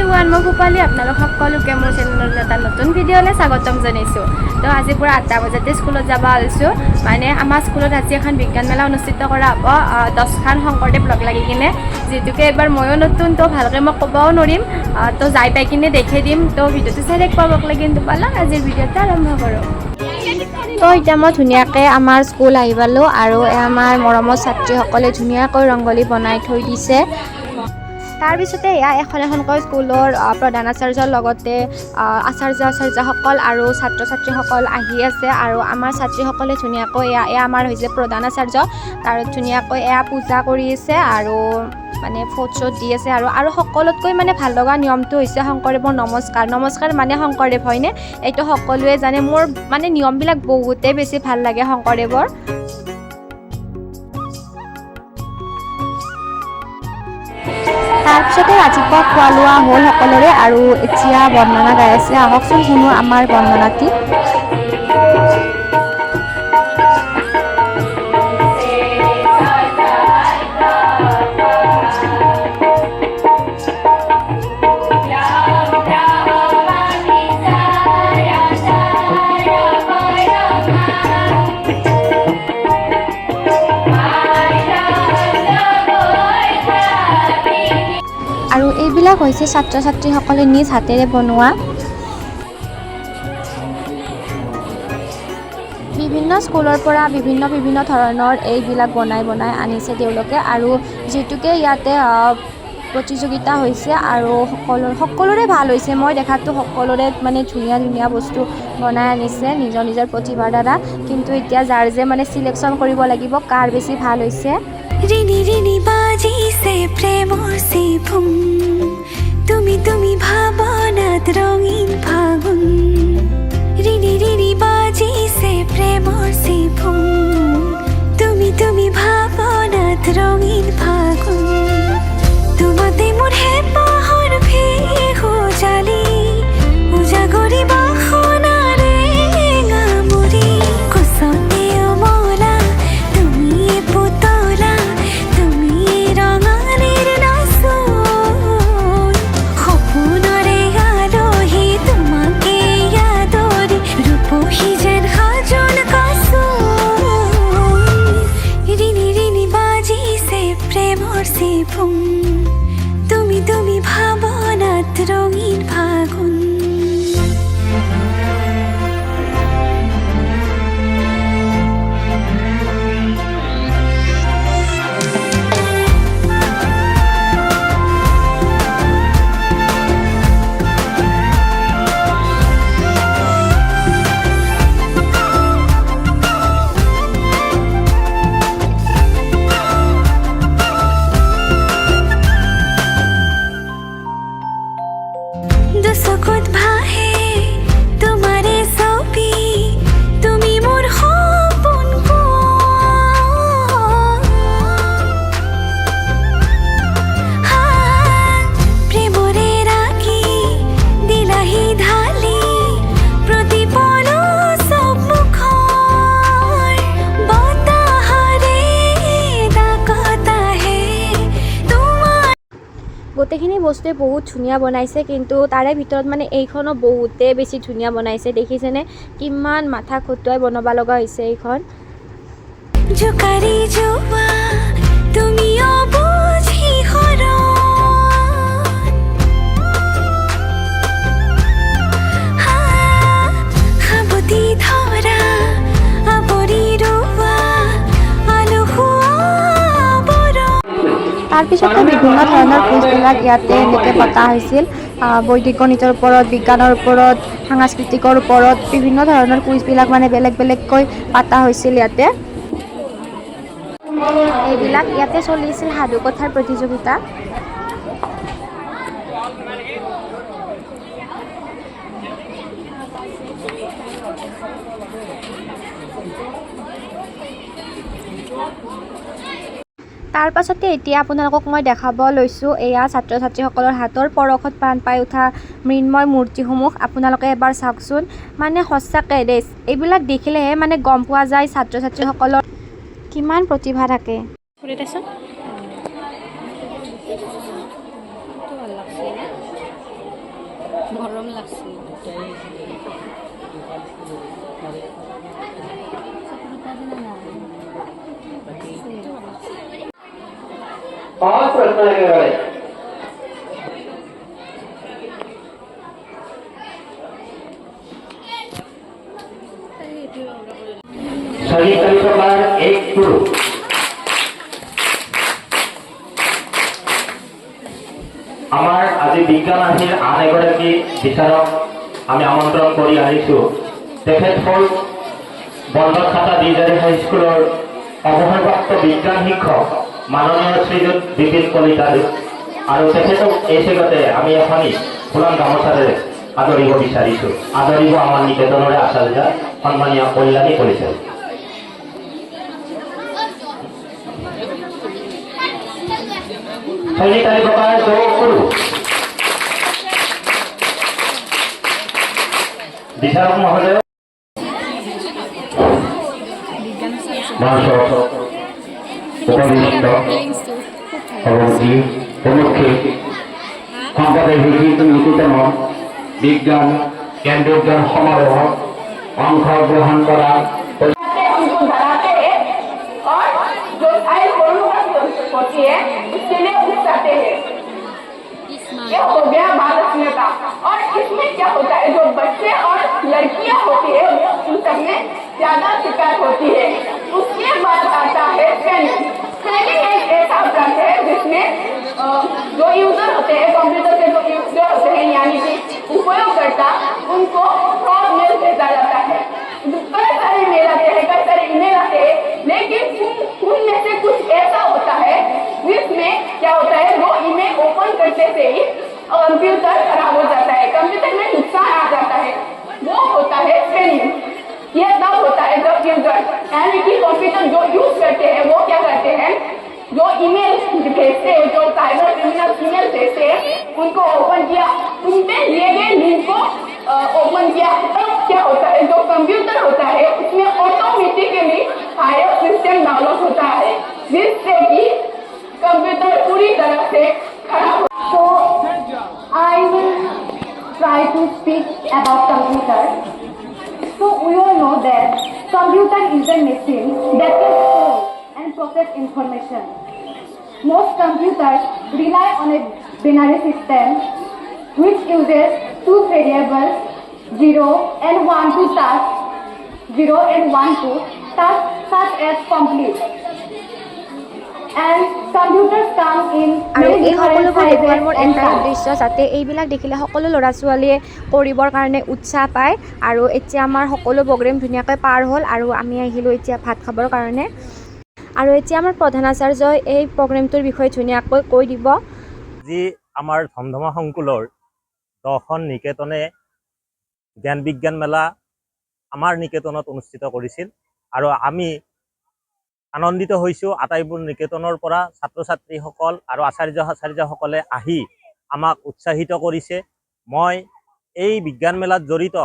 Everyone, মই ভূপালী আপোনালোক সকলোকে মোৰ চেনেলৰ এটা নতুন ভিডিঅ'লৈ স্বাগতম জনাইছোঁ। তো আজি পুৰা 8টা বজাতে স্কুলত যাব ওলাইছোঁ। মানে আমাৰ স্কুলত আজি এখন বিজ্ঞান মেলা অনুষ্ঠিত কৰা হ'ব 10খন শংকৰদেৱ লগ লাগি কিনে, যিহেতুকে এইবাৰ ময়ো নতুন, তো ভালকৈ মই ক'বও নোৱাৰিম। তো যাই পাই কিনে দেখাই দিম। তো ভিডিঅ'টো চাই থাকিব লাগে, কিন্তু পালাক আজিৰ ভিডিঅ'টো আৰম্ভ কৰোঁ। তো এতিয়া মই ধুনীয়াকৈ আমাৰ স্কুল আহি পালোঁ, আৰু আমাৰ মৰমৰ ছাত্ৰীসকলে ধুনীয়াকৈ ৰংগলী বনাই থৈ দিছে। তাৰপিছতে এয়া এখন এখনকৈ স্কুলৰ প্ৰধান আচাৰ্যৰ লগতে আচাৰ্যসকল আৰু ছাত্ৰ ছাত্ৰীসকল আহি আছে, আৰু আমাৰ ছাত্ৰীসকলে ধুনীয়াকৈ এয়া আমাৰ হৈছে প্ৰধান আচাৰ্য, তাৰ ধুনীয়াকৈ এয়া পূজা কৰি আছে আৰু মানে ফটো শ্বট দি আছে। আৰু সকলোতকৈ মানে ভাল লগা নিয়মটো হৈছে শংকৰদেৱৰ নমস্কাৰ মানে শংকৰদেৱ হয়নে, এইটো সকলোৱে জানে। মোৰ মানে নিয়মবিলাক বহুতেই বেছি ভাল লাগে শংকৰদেৱৰ। তাৰপিছতে ৰাতিপুৱা খোৱা লোৱা হ'ল সকলোৰে, আৰু এতিয়া বন্দনা গাই আছে। আহকচোন শুনো আমাৰ বন্দনাটি। আৰু এইবিলাক হৈছে ছাত্ৰ ছাত্ৰীসকলে নিজ হাতেৰে বনোৱা। বিভিন্ন স্কুলৰ পৰা বিভিন্ন ধৰণৰ এইবিলাক বনাই আনিছে তেওঁলোকে, আৰু যিহেতুকে ইয়াতে প্ৰতিযোগিতা হৈছে আৰু সকলোৰে ভাল হৈছে। মই দেখাতো সকলোৰে মানে ধুনীয়া বস্তু বনাই আনিছে নিজৰ প্ৰতিভাৰ দ্বাৰা, কিন্তু এতিয়া যাৰ যে মানে চিলেকশ্যন কৰিব লাগিব কাৰ বেছি ভাল হৈছে। ৰিনি ৰিনি বাজিছে প্ৰেমৰ চিফুং, তুমি ভাৱনাত ৰঙীন ফাগুন। ৰিনি ৰিনি বাজিছে প্ৰেমৰ চিফুং, তুমি ভাৱনাত ৰঙীন ফাগুন। তোমাতে মোৰ হেঁপাহৰ ভেঁহু জালি, উজাগৰি বাসনাৰে গামৰি। কচতে অমলা তুমি পুতলা, তুমি ৰঙালীৰ নাচোন। সপোনৰে আলহী তোমাকে আদৰি, ৰূপহী যেন সাজোন কাচোন। ৰিনি ৰিনি বাজিছে প্ৰেমৰ চিফুং, তুমি ভাৱনাত ৰঙীন ফাগুন। দুচকুত ভাহে তোমাৰে ছবি, তুমি মোৰ সপোন প্ৰেমৰে ৰাখি দিলাহি ঢালি, প্ৰতিপল চব মুখৰ বতাহৰে ডাকতাহে তোমাৰ। গোটেইখিনি বস্তুৱে বহুত ধুনীয়া বনাইছে, কিন্তু তাৰে ভিতৰত মানে এইখনো বহুতেই বেছি ধুনীয়া বনাইছে। দেখিছেনে কিমান মাথা খটুৱাই বনাব লগা হৈছে এইখন। জোকাৰি যোৱা তুমি অবুঝি হৰণ, সাবতি ধৰা আৱৰি ৰোৱা আলসুৱা বৰণ। তাৰপিছতে বিভিন্ন ধৰণৰ কুইজবিলাক ইয়াতে এনেকৈ পতা হৈছিল। বৈদিক গণিতৰ ওপৰত, বিজ্ঞানৰ ওপৰত, সাংস্কৃতিকৰ ওপৰত বিভিন্ন ধৰণৰ কুইজবিলাক মানে বেলেগকৈ পতা হৈছিল ইয়াতে। এইবিলাক ইয়াতে চলিছিল সাধু কথাৰ প্ৰতিযোগিতা। তাৰ পাছতে এতিয়া আপোনালোকক মই দেখাব লৈছোঁ এয়া ছাত্ৰ ছাত্ৰীসকলৰ হাতৰ পৰশত প্ৰাণ পাই উঠা মৃন্ময় মূৰ্তিসমূহ। আপোনালোকে এবাৰ চাওকচোন, মানে সঁচাকৈ দেই এইবিলাক দেখিলেহে মানে গম পোৱা যায় ছাত্ৰ ছাত্ৰীসকলৰ কিমান প্ৰতিভা থাকে। গরম লাগছে और प्रश्न लगने वाले सही तरीकों पर एक गुरु আমার আজি বিজ্ঞান আহিল আন এগৰাকী বিচাৰক আমি আমন্ত্ৰণ কৰি আহিছোঁ তেখেত হ'ল বন্ধখাতা দিজাৰী হাইস্কুলৰ অৱসৰপ্ৰাপ্ত বিজ্ঞান শিক্ষক মাননীয় শ্ৰীযুত বিপিন কলিতা আৰু তেখেতক এই চেগতে আমি এখনি ফুলাম গামোচাৰে আদৰিব বিচাৰিছোঁ আদৰিব আমাৰ নিকেতনৰে আচাৰ্য সন্মানীয় কল্যাণী কলিতা सही तरीकों पर दो गुरु विचारक महोदय उपविष्ट সভাপতি প্রমুখে সম্প্রদায় ভিত্তিক নিকেতন বিজ্ঞান কেন্দ্রীয় সমারোহ অংশগ্রহণ করা होती है उसके लिए उठ जाते हैं ये हो गया बाल रखने का और इसमें क्या होता है जो बच्चे और लड़कियां होती है उन सब में ज्यादा शिकार होती है उसके बाद आता है ट्रेनिंग ट्रेनिंग एक ऐसा ब्रांच है जिसमें जो यूजर होते हैं कंप्यूटर के जो यूजर होते हैं यानी कि उपयोगकर्ता उनको फ्रॉड मेल भेजा जाता है कई सारे मेल आते हैं कई सारे ईमेल आते हैं लेकिन उनमें से कुछ ऐसा होता है जिसमें क्या होता है वो ईमेल ओपन करते से ही कंप्यूटर खराब हो जाता है कंप्यूटर में नुकसान आ जाता है वो होता है ट्रेनिंग ये तब होता है जब यूजर यानी कि कंप्यूटर जो यूज करते हैं वो क्या करते हैं जो ईमेल भेजते हैं जो साइबर क्रिमिनल ईमेल भेजते हैं उनको ओपन किया उनपे दिए गए लिंक को ओपन किया तब क्या होता है जो कंप्यूटर होता है उसमें ऑटोमेटिकली फायर सिस्टम डाउनलोड होता है जिससे कि कंप्यूटर पूरी तरह से खराब हो So I will try to speak about computer. So we all know that computer is a machine that can store and process information. Most computers rely on a binary system which uses two variables 0 and 1 to task 0 and 1 to task such as complete. And computers come in আৰু many এই different সকলোবোৰ দেখুৱাৰ মোৰ sizes and এটাই types. উদ্দেশ্য যাতে এইবিলাক দেখিলে সকলো ল'ৰা ছোৱালীয়ে কৰিবৰ কাৰণে উৎসাহ পায় আৰু এতিয়া আমাৰ সকলো প্ৰগ্ৰেম ধুনীয়াকৈ পাৰ হ'ল আৰু আমি আহিলোঁ এতিয়া ভাত খাবৰ কাৰণে আৰু এতিয়া আমাৰ প্ৰধান আচাৰ্যই এই প্ৰগ্ৰেমটোৰ বিষয়ে ধুনীয়াকৈ কৈ দিব যি আমাৰ ধমধমা সংকুলৰ 10খন নিকেতনে জ্ঞান বিজ্ঞান মেলা আমাৰ নিকেতনত অনুষ্ঠিত কৰিছিল আৰু আমি আনন্দিত হৈছোঁ আটাইবোৰ নিকেতনৰ পৰা ছাত্ৰ ছাত্ৰীসকল আৰু আচাৰ্যসকলে আহি আমাক উৎসাহিত কৰিছে মই এই বিজ্ঞান মেলাত জড়িত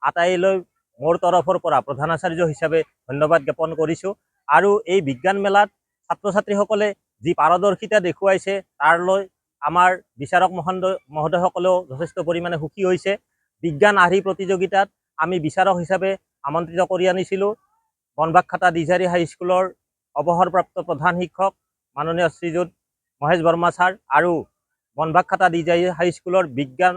আটাইলৈ মোৰ তৰফৰ পৰা প্ৰধান আচাৰ্য হিচাপে ধন্যবাদ জ্ঞাপন কৰিছোঁ আৰু এই বিজ্ঞান মেলাত ছাত্ৰ ছাত্ৰীসকলে যি পাৰদৰ্শিতা দেখুৱাইছে তাৰলৈ আমাৰ বিচাৰক মহোদয়সকলেও যথেষ্ট পৰিমাণে সুখী হৈছে বিজ্ঞান আৰ্হি প্ৰতিযোগিতাত আমি বিচাৰক হিচাপে আমন্ত্ৰিত কৰি আনিছিলোঁ বনবাগখাতা দিজাৰী হাইস্কুলৰ অৱসৰপ্ৰাপ্ত প্ৰধান শিক্ষক মাননীয় শ্ৰীযুত মহেশ বৰ্মা ছাৰ আৰু বনবাগখাতা দিজাৰী হাইস্কুলৰ বিজ্ঞান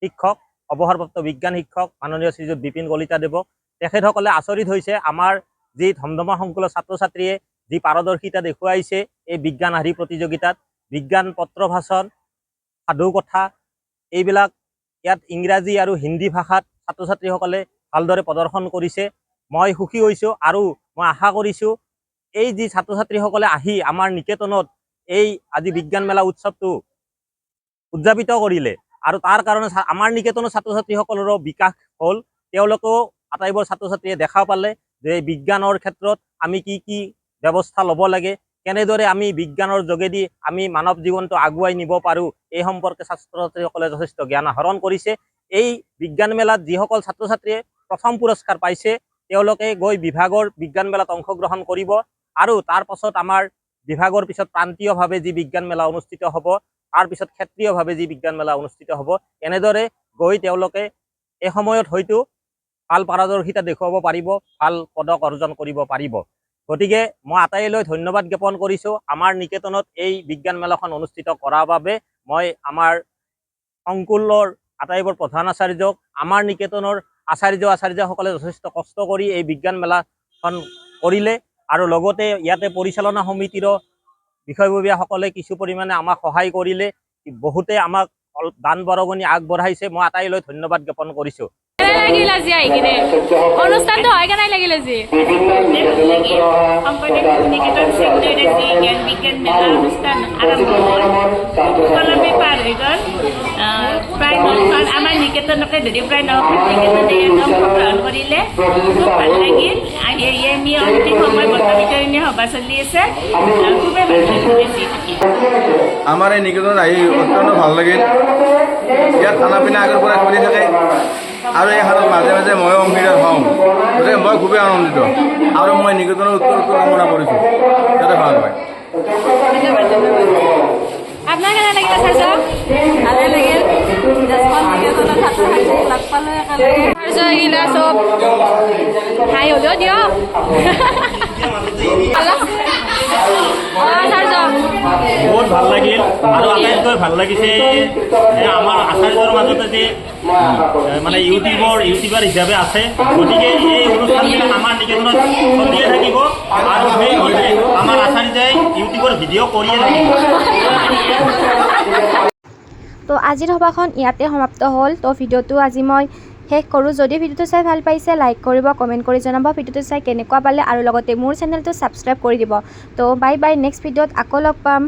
শিক্ষক অৱসৰপ্ৰাপ্ত বিজ্ঞান শিক্ষক মাননীয় শ্ৰীযুত বিপিন কলিতা দেৱ তেখেতসকলে আচৰিত হৈছে আমাৰ যি ধমধমা সংকুলৰ ছাত্ৰ ছাত্ৰীয়ে যি পাৰদৰ্শিতা দেখুৱাইছে এই বিজ্ঞান আৰ্হি প্ৰতিযোগিতাত বিজ্ঞান পত্ৰ ভাষণ সাধু কথা এইবিলাক ইয়াত ইংৰাজী আৰু হিন্দী ভাষাত ছাত্ৰ ছাত্ৰীসকলে ভালদৰে প্ৰদৰ্শন কৰিছে মই সুখী হৈছোঁ আৰু মই আশা কৰিছোঁ এই যি ছাত্ৰ ছাত্ৰীসকলে আহি আমাৰ নিকেতনত এই আজি বিজ্ঞান মেলা উৎসৱটো উদযাপিত কৰিলে আৰু তাৰ কাৰণে আমাৰ নিকেতনৰ ছাত্ৰ ছাত্ৰীসকলৰো বিকাশ হ'ল তেওঁলোকেও আটাইবোৰ ছাত্ৰ ছাত্ৰীয়ে দেখা পালে যে বিজ্ঞানৰ ক্ষেত্ৰত আমি কি কি ব্যৱস্থা ল'ব লাগে কেনেদৰে আমি বিজ্ঞানৰ যোগেদি আমি মানৱ জীৱনটো আগুৱাই নিব পাৰোঁ এই সম্পৰ্কে ছাত্ৰ ছাত্ৰীসকলে যথেষ্ট জ্ঞান আহৰণ কৰিছে এই বিজ্ঞান মেলাত যিসকল ছাত্ৰ ছাত্ৰীয়ে প্ৰথম পুৰস্কাৰ পাইছে তেওঁলোকে গৈ বিভাগৰ বিজ্ঞান মেলাত অংশগ্ৰহণ কৰিব আৰু তাৰ পাছত আমাৰ বিভাগৰ পিছত প্ৰান্তীয়ভাৱে যি বিজ্ঞান মেলা অনুষ্ঠিত হ'ব তাৰ পিছত ক্ষেত্ৰীয়ভাৱে যি বিজ্ঞান মেলা অনুষ্ঠিত হ'ব এনেদৰে গৈ তেওঁলোকে এই সময়ত হয়তো ভাল পাৰদৰ্শিতা দেখুৱাব পাৰিব, ভাল পদক অৰ্জন কৰিব পাৰিব। গতিকে মই আটাইলৈ ধন্যবাদ জ্ঞাপন কৰিছোঁ আমাৰ নিকেতনত এই বিজ্ঞান মেলাখন অনুষ্ঠিত কৰাৰ বাবে। মই আমাৰ সংকুলৰ আটাইবোৰ প্ৰধান আচাৰ্যক, আমাৰ নিকেতনৰ আচাৰ্যসকলে যথেষ্ট কষ্ট কৰি এই বিজ্ঞান মেলাখন কৰিলে আৰু লগতে ইয়াতে পৰিচালনা সমিতিৰো বিষয়ববীয়াসকলে কিছু পৰিমাণে আমাক সহায় কৰিলে, বহুতে আমাক দান বৰঙণি আগবঢ়াইছে। মই আটাইলৈ ধন্যবাদ জ্ঞাপন কৰিছোঁ। লাগিল আজি আহি কিনে অনুষ্ঠানটো হয় কেনে লাগিল আজি? শংকৰদেৱ নিকেতন চেণ্টাৰত আজি জ্ঞান বিজ্ঞান মেলা অনুষ্ঠান আৰম্ভ হ'ল। সুকলমে পাৰ হৈ গ'ল। প্ৰায় 9খন আমাৰ নিকেতনকে ধৰি প্ৰায় 9খন নিকেতনে অংশগ্ৰহণ কৰিলে। খুব ভাল লাগিল। আমি অন্তিম সময় বঁটা বিতৰণী সভা চলি আছে, খুবেই ভাল লাগিছে। আমাৰ এই নিকেতনত আহি অত্যন্ত ভাল লাগিল। ইয়াত খানা পিনা আগৰ পৰা চলি থাকে আৰু এই হাতত মাজে মাজে ময়ো অংশীদাৰ হওঁ, গতিকে মই খুবেই আনন্দিত আৰু মই নিকেতনৰ উত্তৰ কামনা কৰিছোঁ যাতে ভাল হয়। আপোনাৰ কেনে লাগিল আচাৰ্য? ভালে লাগিল। আচাৰ্যগিলা চব হাই হ'লেও দিয়ক। আচাৰ্য বহুত ভাল লাগিল আৰু আটাইতকৈ ভাল লাগিছে আমাৰ আচাৰ্যৰ মাজতে যে মানে ইউটিউবাৰ হিচাপে আছে। গতিকে এই অনুষ্ঠানবিলাক আমাৰ নিকেতনত চলিয়ে থাকিব আৰু সেই আমাৰ আচাৰ্যই ইউটিউবৰ ভিডিঅ' কৰিয়ে থাকিব। তো আজিৰ সভাখন ইয়াতে সমাপ্ত হ'ল। তো ভিডিঅ'টো আজি মই শেষ কৰোঁ। যদি ভিডিঅ'টো চাই ভাল পাইছে লাইক কৰিব, কমেণ্ট কৰি জনাব ভিডিঅ'টো চাই কেনেকুৱা পালে আৰু লগতে মোৰ চেনেলটো ছাবস্ক্ৰাইব কৰি দিব। তো বাই বাই, নেক্সট ভিডিঅ'ত আকৌ লগ পাম।